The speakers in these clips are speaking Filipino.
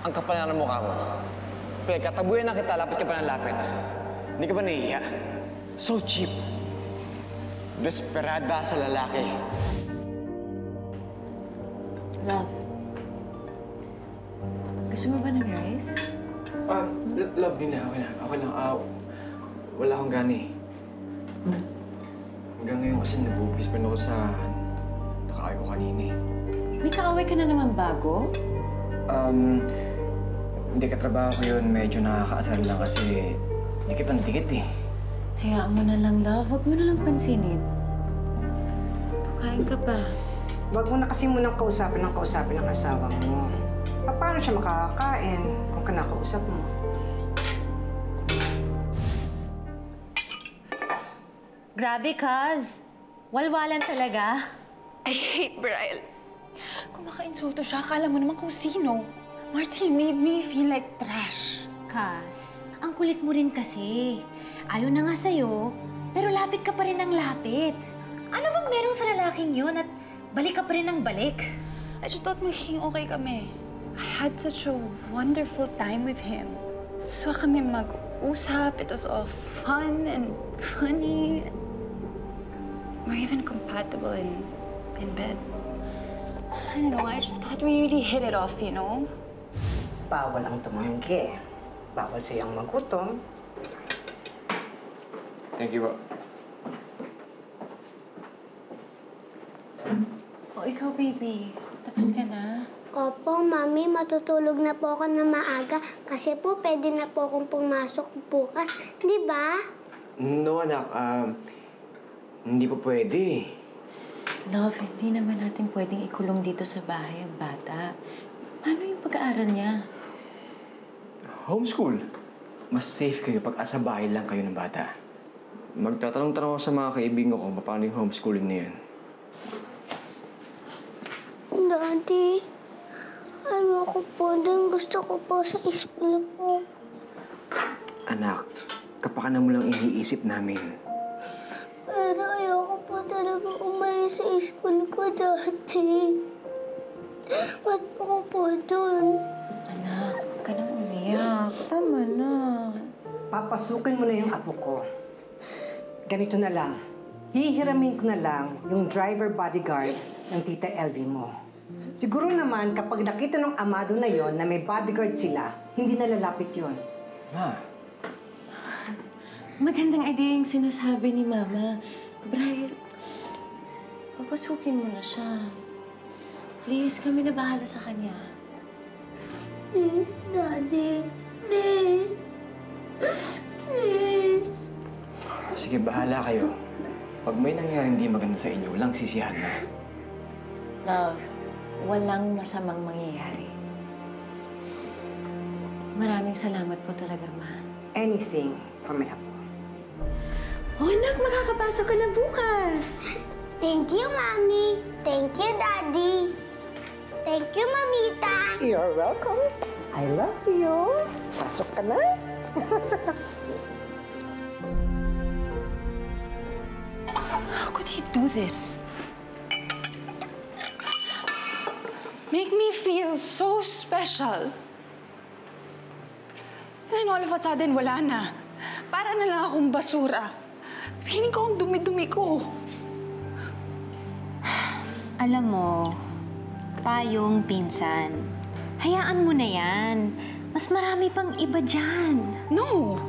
Ang kapal na ng mukha mo. Pinagkatabuyan na kita, lapit ka pa ng lapit. Hindi ka ba nahihiya? So cheap. Desperada sa lalaki. Love. Gusto mo ba ng rice? Love din na. Okay na. Okay lang. Wala akong gani. Hanggang ngayon kasi nabubis pa ako sa nakaay ko kanina eh. May kaaway ka na naman bago? Hindi katrabaho ko yun. Medyo nakakaasar lang kasi dikit ang dikit eh. Hayaan mo na lang, love. Huwag mo na lang pansinin. Kain ka pa. Huwag mo na kasi munang kausapin ng asawa mo. Paano siya makakakain kung kinakausap mo? Grabe, Kaz. Walwalan talaga. I hate Brian. Kung maka-insulto siya, akala mo naman kung sino. Marty made me feel like trash. Kaz, ang kulit mo rin kasi. Ayaw na nga sa'yo, pero lapit ka pa rin ng lapit. Ano bang meron sa lalaking yun at balik ka pa rin ng balik? I just thought magiging okay kami. I had such a wonderful time with him. So kami mag-usap. It was all fun and funny. We're even compatible in bed. I don't know, I just thought we really hit it off, you know? Bawal ang tumanggi. Bawal siyang magutom. Thank you, bro. O, ikaw, baby. Tapos ka na? Opo, Mami, matutulog na po ako na maaga kasi po pwede na po akong pumasok bukas. Di ba? No, anak. Hindi po pwede. Love, hindi naman natin pwedeng ikulong dito sa bahay ang bata. Paano yung pag-aaral niya? Homeschool. Mas safe kayo pag asa bahay lang kayo ng bata. Magtatanong-tanong ako sa mga kaibigan ko kung paano yung homeschooling na yan. Daddy, ayoko po dun. Gusto ko po sa school po. Anak, kapakanan mo lang iniisip namin. Pero ayoko po talaga umalis sa school ko dati. Ba't ako po dun? Anak, huwag ka nang umiyak. Tama na. Papasukin mo na yung apo ko. Ganito na lang. Hihiramin ko na lang yung driver bodyguard ng Tita Elvie mo. Siguro naman kapag nakita ng amado na yon na may bodyguard sila, hindi na lalapit yon. Ma, Magandang idea yung sinasabi ni Mama. Brian, papasukin mo na siya. Please, kami na bahala sa kanya. Please, Daddy. Please. Please. sige, bahala kayo. Pag may nangyaring hindi maganda sa inyo, walang sisihan na. Love, walang masamang mangyayari. Maraming salamat po talaga, Ma. Anything for my apo. Oh, anak, makakapasok ka na bukas. Thank you, Mommy. Thank you, Daddy. Thank you, Mamita. You're welcome. I love you. Pasok ka na. How could he do this? Make me feel so special. And then all of a sudden, wala na. Para na lang akong basura. Feeling ko ang dumi-dumi ko. Alam mo, payong pinsan. Hayaan mo na yan. Mas marami pang iba dyan. No!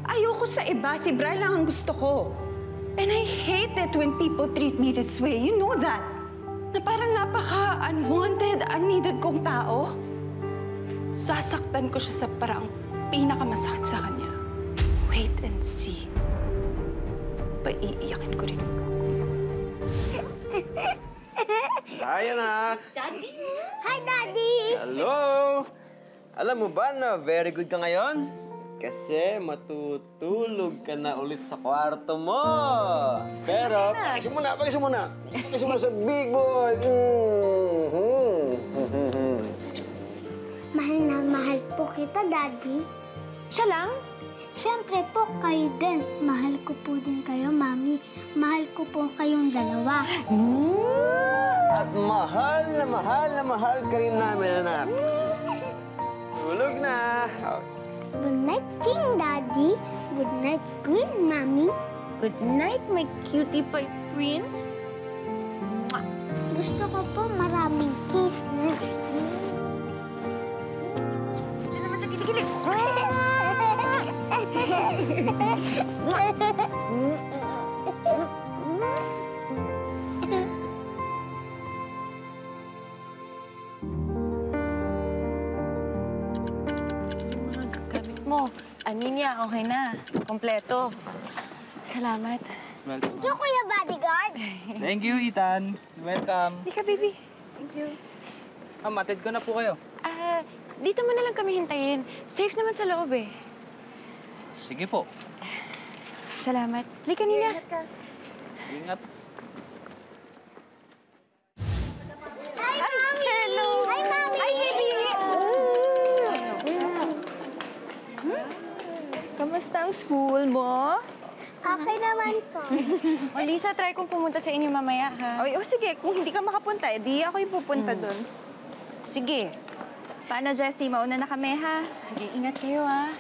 Ayoko sa iba. Si Brian lang ang gusto ko. And I hate it when people treat me this way. You know that. Na parang napaka-unwanted, unneeded kong tao. Sasaktan ko siya sa parang pinakamasakit sa kanya. Wait and see. Paiiyakin ko rin. Hi, anak! Daddy. Hi, Daddy. Hello! Alam mo ba na very good ka ngayon? Kasi matutulog ka na ulit sa kwarto mo. Pero, pakis mo na sa big boy. Mahal na mahal po kita, Daddy. Siya lang? Siyempre po, kayo din. Mahal ko po din kayo, Mami. Mahal ko po kayong dalawa. At mahal na mahal ka rin namin, anak. Tulog na. Good night, King Daddy. Good night, Queen Mommy. Good night, my cutie pie prince. Gusto ko po maraming kiss. Ito naman sa kilikili. Mga gamit mo. Aninya, okay na. Kompleto. Salamat. Thank you, Kuya Bodyguard. Thank you, Ethan. Welcome. Lika, baby. Thank you. Matid ko na po kayo. Dito mo na lang kami hintayin. Safe naman sa loob eh. Sige po. Salamat. Lika, Nina. Ingat. Ay, hello! Hi, Mommy. Ay, baby! Kamusta ang school mo? Okay naman po. O, Lisa, try kong pumunta sa inyo mamaya, ha? O, sige, kung hindi ka makapunta, di ako yung pupunta doon. Sige. Paano, Jessie? Mauna na kami, ha? Sige, ingat kayo, ha?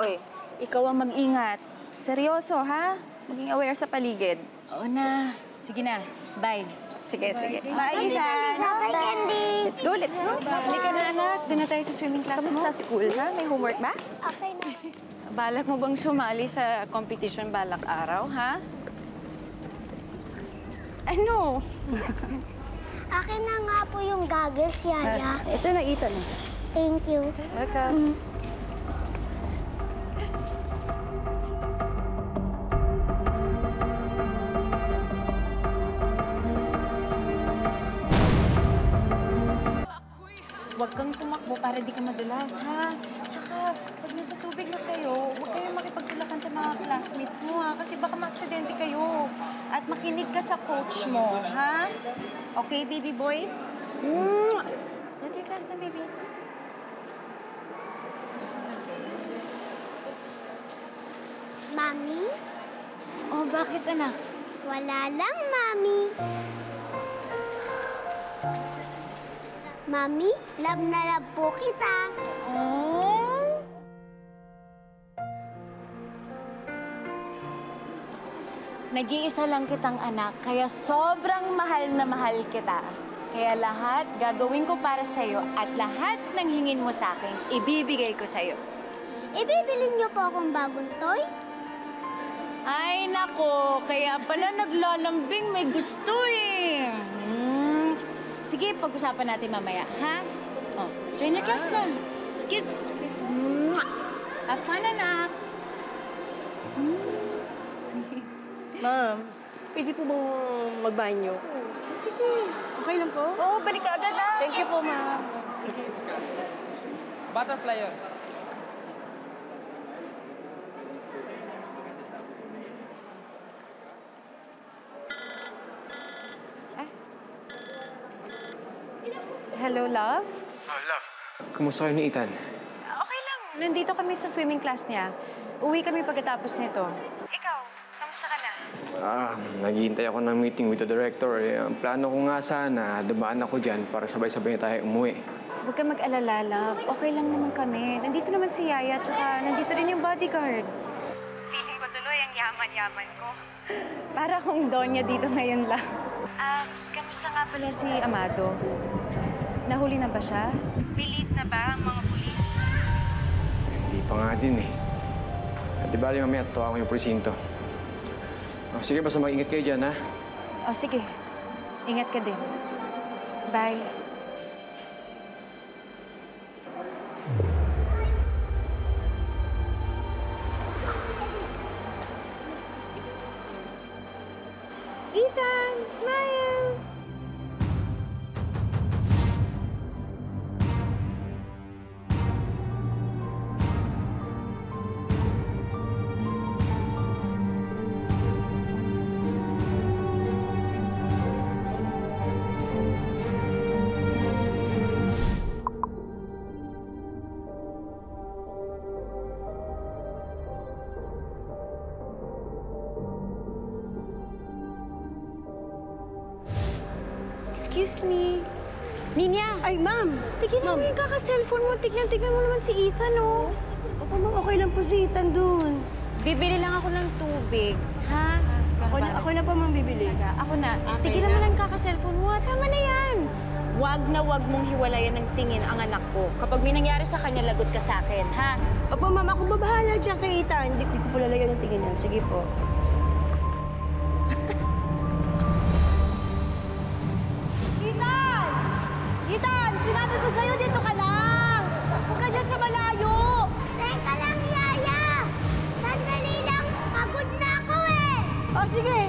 Oy, ikaw ang mag-ingat. Seryoso, ha? Maging aware sa paligid. Oo na. Sige na. Bye. Sige, sige. Bye, Bye, Tita Ethan. Lisa. Bye, Candy. Let's go, let's go. Halika na, anak. Doon na tayo sa swimming class mo. Kamusta school, ha? May homework ba? Okay na. Balak mo bang sumali sa competition balak araw, ha? Ano? Akin na nga po yung goggles, Yaya. Ito na, Ethan. Thank you. Welcome. Huwag kang tumakbo para di ka madulas, ha? Tsaka, pag nasa tubig na kayo, huwag kayong makipagtulakan sa mga classmates mo, ha? Kasi baka maaksidente kayo. At makinig ka sa coach mo, ha? Okay, baby boy? Go to your class na, baby. Mami? Oh, bakit, anak? Wala lang, Mami. Mami, love na love po kita. Oh? Nag-iisa lang kitang anak, kaya sobrang mahal na mahal kita. Kaya lahat gagawin ko para sa'yo at lahat ng hingin mo sa akin, ibibigay ko sa'yo. Ibibilin niyo po akong bagong toy? Ay, nako, kaya pala naglalambing, may gusto eh. Sige, pag-usapan natin mamaya, ha? Oh, join the class na. Kiss. Have fun, anak. Ma'am, pwede po bang magbanyo? Sige. Okay lang po? Oo, balik ka agad, ha? Thank you po, ma'am. Sige. Butterfly yun. Hello, love? Love. Kumusta kayo ni Ethan? Okay lang. Nandito kami sa swimming class niya. Uwi kami pagkatapos nito. Ikaw, kamusta ka na? Naghihintay ako ng meeting with the director. Ang plano ko nga sana, dumaan ako dyan para sabay-sabay na tayo umuwi. Huwag ka mag-alala, love. Okay lang naman kami. Nandito naman si Yaya, tsaka nandito rin yung bodyguard. Feeling ko tuloy ang yaman-yaman ko. Para akong donya dito ngayon lang. Kamusta nga pala si Amado? Nahuli na ba siya? Pilit na ba ang mga pulis? Hindi pa nga din eh. Di ba rin mamaya tatawa ko yung presinto. Sige, basta mag-ingat kayo dyan, ha? O, sige. Ingat ka din. Bye. Ethan, smile! Excuse me. Ninya! Ay, ma'am! Tignan mo yung kaka-cellphone mo. Tignan mo naman si Ethan, oh. Opo, ma'am. Okay lang po si Ethan dun. Bibili lang ako ng tubig, ha? Ako na po, ma'am, bibili. Ako na. Okay Tigilan na. mo lang kaka-cellphone mo. Tama na yan. Wag na wag mong hiwalayan ng tingin ang anak ko. Kapag may nangyari sa kanya, lagot ka sa akin, ha? Opo, ma'am. Ako babahala dyan kay Ethan. Hindi ko po lalayan ng tingin yan. Sige po. Ethan! Ethan! Sinabi ko sa'yo, dito ka lang! Huwag ka dyan sa malayo! Teka lang, Yaya! Sandali lang, pagod na ako eh! Oh, sige!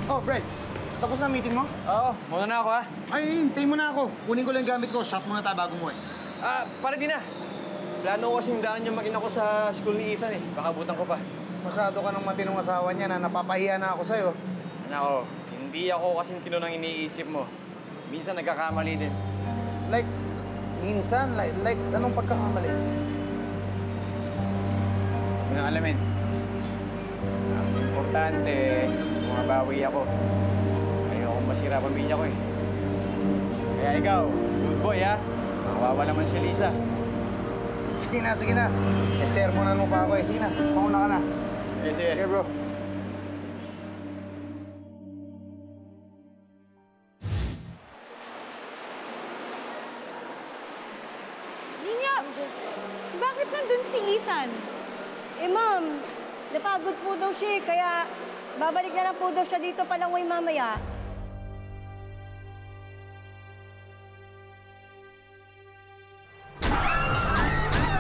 Oh, Brad. Tapos na meeting mo? Oo, muna na ako, ha? Ay, hintay mo na ako. Kunin ko lang yung gamit ko. Shop muna tayo bago mo eh. Pare din na. Plano ko kasing daan yung makina ko sa school ni Ethan eh. Baka butan ko pa. Masyado ka ng matinong asawa niya na napapahiya na ako sa'yo. Nako, hindi ako kasing tino ng iniisip mo. Minsan nagkakamali din. Like, minsan, like anong pagkakamali? Huwag nang alamin. Ang importante, bumabawi ako. Ayoko masira pamilya ko eh. Kaya ikaw, good boy ha. Kawawa naman si Lisa. Sige na, sige na. Sermonan mo pa ako eh. Sige na, mauna ka na. Sige, sige. Okay, bro. Ninya, bakit nandun si Ethan? Eh, ma'am. Napagod po daw siya eh, kaya babalik na lang po daw siya dito palangoy mamaya.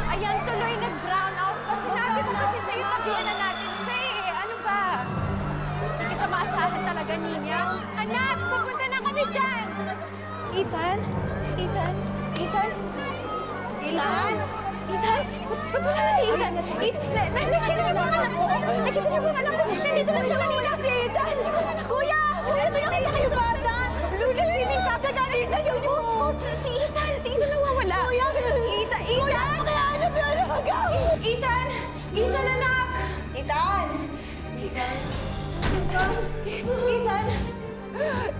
Ayan, tuloy nag-brown out pa. Sinabi ko kasi sa'yo, tabihan na natin siya eh. Ano ba? Hindi kita maasahan talaga, Ninya. Anak, pupunta na kami dyan! Ethan? Ethan? Ethan? Ethan? Ethan? Ba't wala na si Ethan? Nakita niyo ba ang anak ko? Nakita niyo ba ang anak ko? Nandito lang siya kanina. Si Ethan! Kuya! Ano ba nakita kayo bata? Luna, swimming cap na galing sa iyo. Coach, si Ethan! Si Ethan nawawala. Kuya! Ethan! Kuya! Pakihanap yung anak ko! Ethan! Ethan, anak! Ethan! Ethan! Ethan!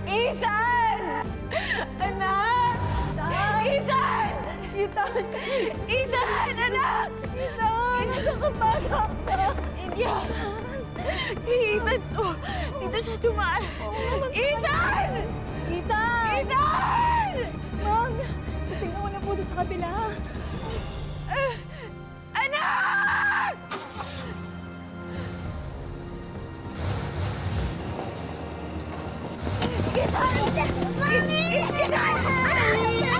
Ethan! Anak! Ethan! Ethan! Ethan! Anak! Ethan! Nakapagod ka! India! Ethan! Oh, dito siya tumaan! Ethan! Ethan! Ethan! Ma'am, tingnan ko na po doon sa kabila. Anak! Ethan! Mami! Ethan! Mami! Mami!